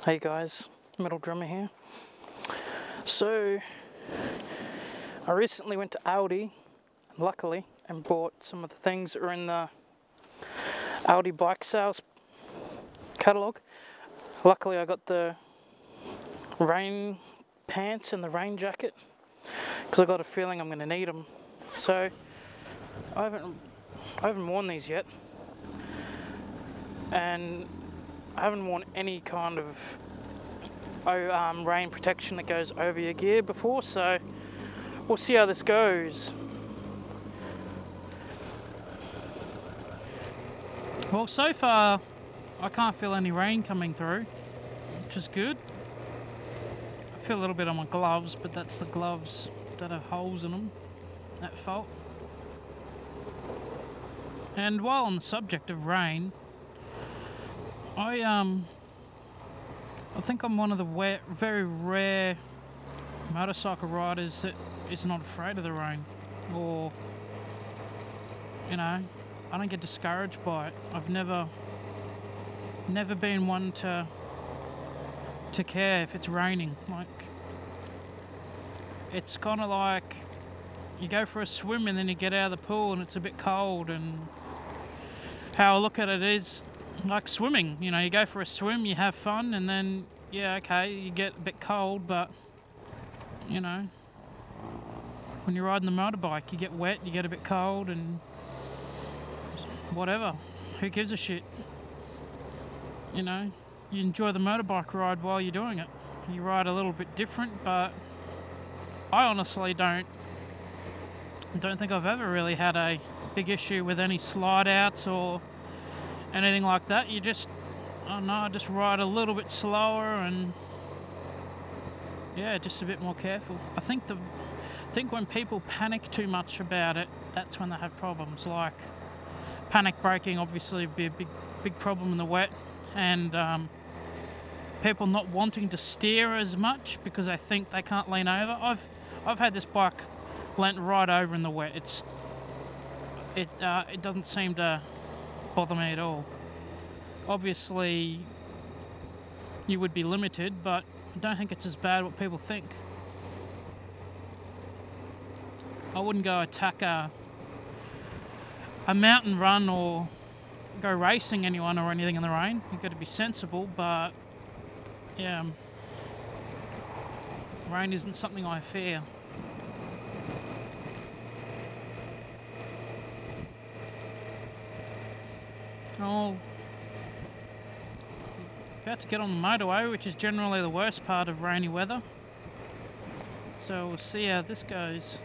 Hey guys, Metal Drummer here. So, I recently went to Aldi, luckily, and bought some of the things that are in the Aldi bike sales catalogue. Luckily I got the rain pants and the rain jacket, because I got a feeling I'm going to need them. So, I haven't worn these yet, and I haven't worn any kind of rain protection that goes over your gear before, so we'll see how this goes. Well, so far I can't feel any rain coming through, which is good. I feel a little bit on my gloves, but that's the gloves that have holes in them at fault. And while on the subject of rain, I think I'm one of the very rare motorcycle riders that is not afraid of the rain, or, you know, I don't get discouraged by it. I've never been one to care if it's raining. Like, it's kind of like you go for a swim and then you get out of the pool and it's a bit cold, and how I look at it is like swimming. You know, you go for a swim, you have fun, and then, yeah, okay, you get a bit cold, but, you know, when you're riding the motorbike, you get wet, you get a bit cold, and whatever. Who gives a shit? You know, you enjoy the motorbike ride while you're doing it. You ride a little bit different, but I honestly don't think I've ever really had a big issue with any slide outs or anything like that. You just, I don't know, I just ride a little bit slower and, yeah, just a bit more careful. I think when people panic too much about it, that's when they have problems. Like panic braking obviously would be a big problem in the wet, and people not wanting to steer as much because they think they can't lean over. I've had this bike leant right over in the wet. It doesn't seem to bother me at all. Obviously you would be limited, but I don't think it's as bad what people think. I wouldn't go attack a mountain run or go racing anyone or anything in the rain. You've got to be sensible, but yeah, rain isn't something I fear. Oh, about to get on the motorway, which is generally the worst part of rainy weather. So we'll see how this goes.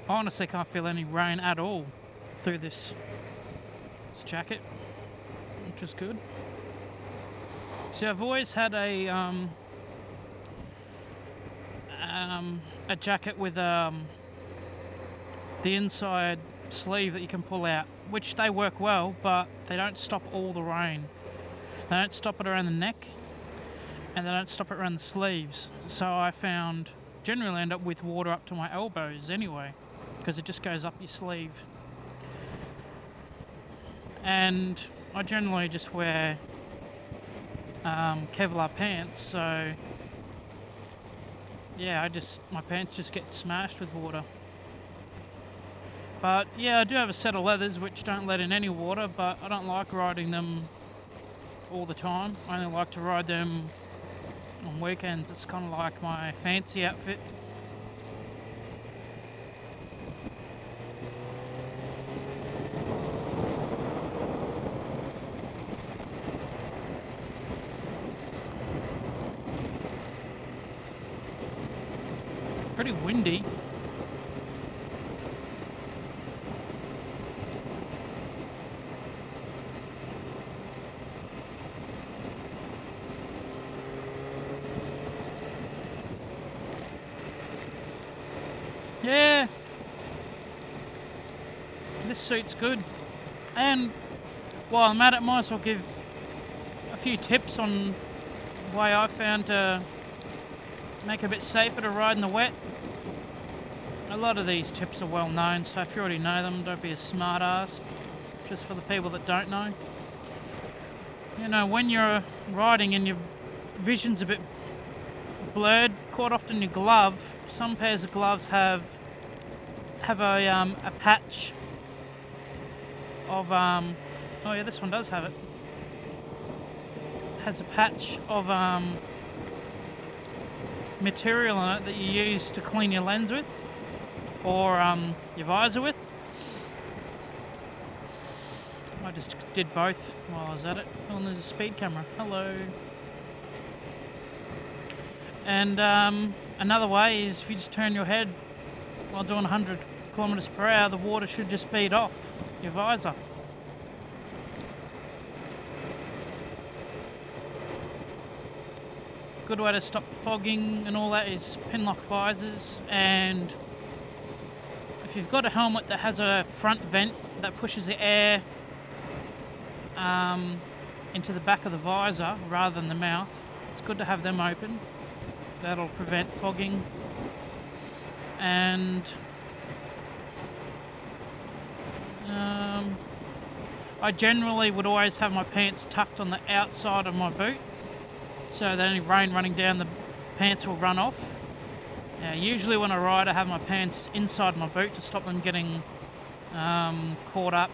I honestly can't feel any rain at all through this jacket, which is good. So I've always had a jacket with the inside sleeve that you can pull out, which they work well, but they don't stop all the rain. They don't stop it around the neck, and they don't stop it around the sleeves. So I found generally end up with water up to my elbows anyway, because it just goes up your sleeve. And I generally just wear Kevlar pants, so yeah, my pants just get smashed with water. But yeah, I do have a set of leathers which don't let in any water, but I don't like riding them all the time. I only like to ride them on weekends. It's kind of like my fancy outfit. Pretty windy. Yeah, this suit's good. And while I'm at it, might as well give a few tips on the way I found to make it a bit safer to ride in the wet. A lot of these tips are well known, so if you already know them, don't be a smart ass. Just for the people that don't know. you know, when you're riding and your vision's a bit blurred, quite often your glove, some pairs of gloves have a patch of oh yeah, this one does have it. Has a patch of material in it that you use to clean your lens with, or your visor with. I just did both while I was at it. Oh, and there's a speed camera. Hello. And another way is if you just turn your head while doing 100 kilometers per hour, the water should just bead off your visor. Good way to stop fogging and all that is pin-lock visors, and if you've got a helmet that has a front vent that pushes the air into the back of the visor rather than the mouth, it's good to have them open. That'll prevent fogging. And I generally would always have my pants tucked on the outside of my boot, so that any rain running down the pants will run off. Usually when I ride I have my pants inside my boot to stop them getting caught up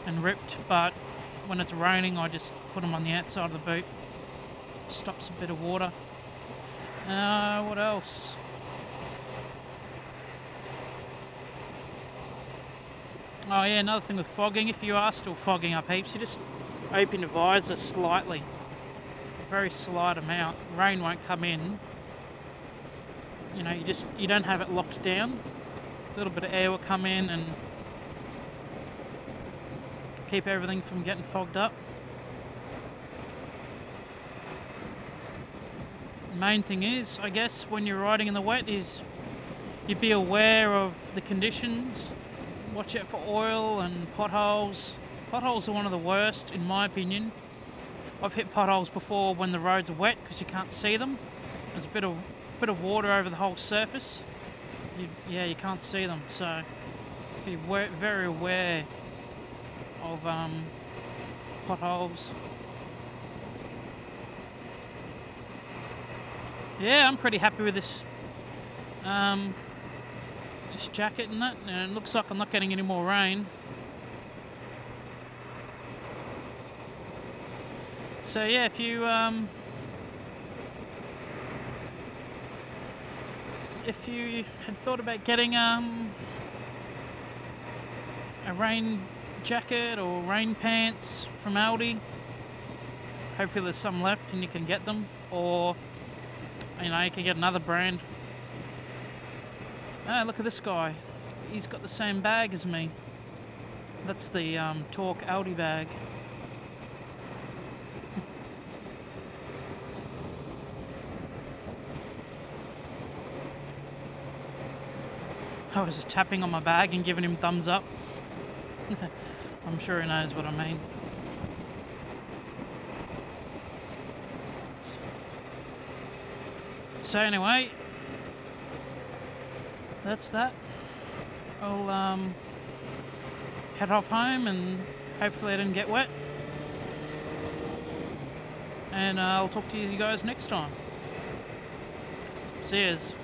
and ripped, but when it's raining I just put them on the outside of the boot. Stops a bit of water. What else? Oh yeah, another thing with fogging, if you are still fogging up heaps, you just open the visor slightly. A very slight amount. Rain won't come in. You know, you don't have it locked down. A little bit of air will come in and keep everything from getting fogged up. The main thing is, I guess, when you're riding in the wet is you be aware of the conditions. Watch out for oil and potholes. Potholes are one of the worst in my opinion. I've hit potholes before when the roads are wet because you can't see them. There's a bit of water over the whole surface. You can't see them, so be very aware of potholes. Yeah, I'm pretty happy with this this jacket and that, and it looks like I'm not getting any more rain. So yeah, if you had thought about getting a rain jacket or rain pants from Aldi, hopefully there's some left and you can get them, or you know, you can get another brand. Oh, look at this guy. He's got the same bag as me. That's the Torque Aldi bag. I was just tapping on my bag and giving him thumbs up. I'm sure he knows what I mean. So anyway, that's that. I'll head off home and hopefully I didn't get wet. And I'll talk to you guys next time. See yous.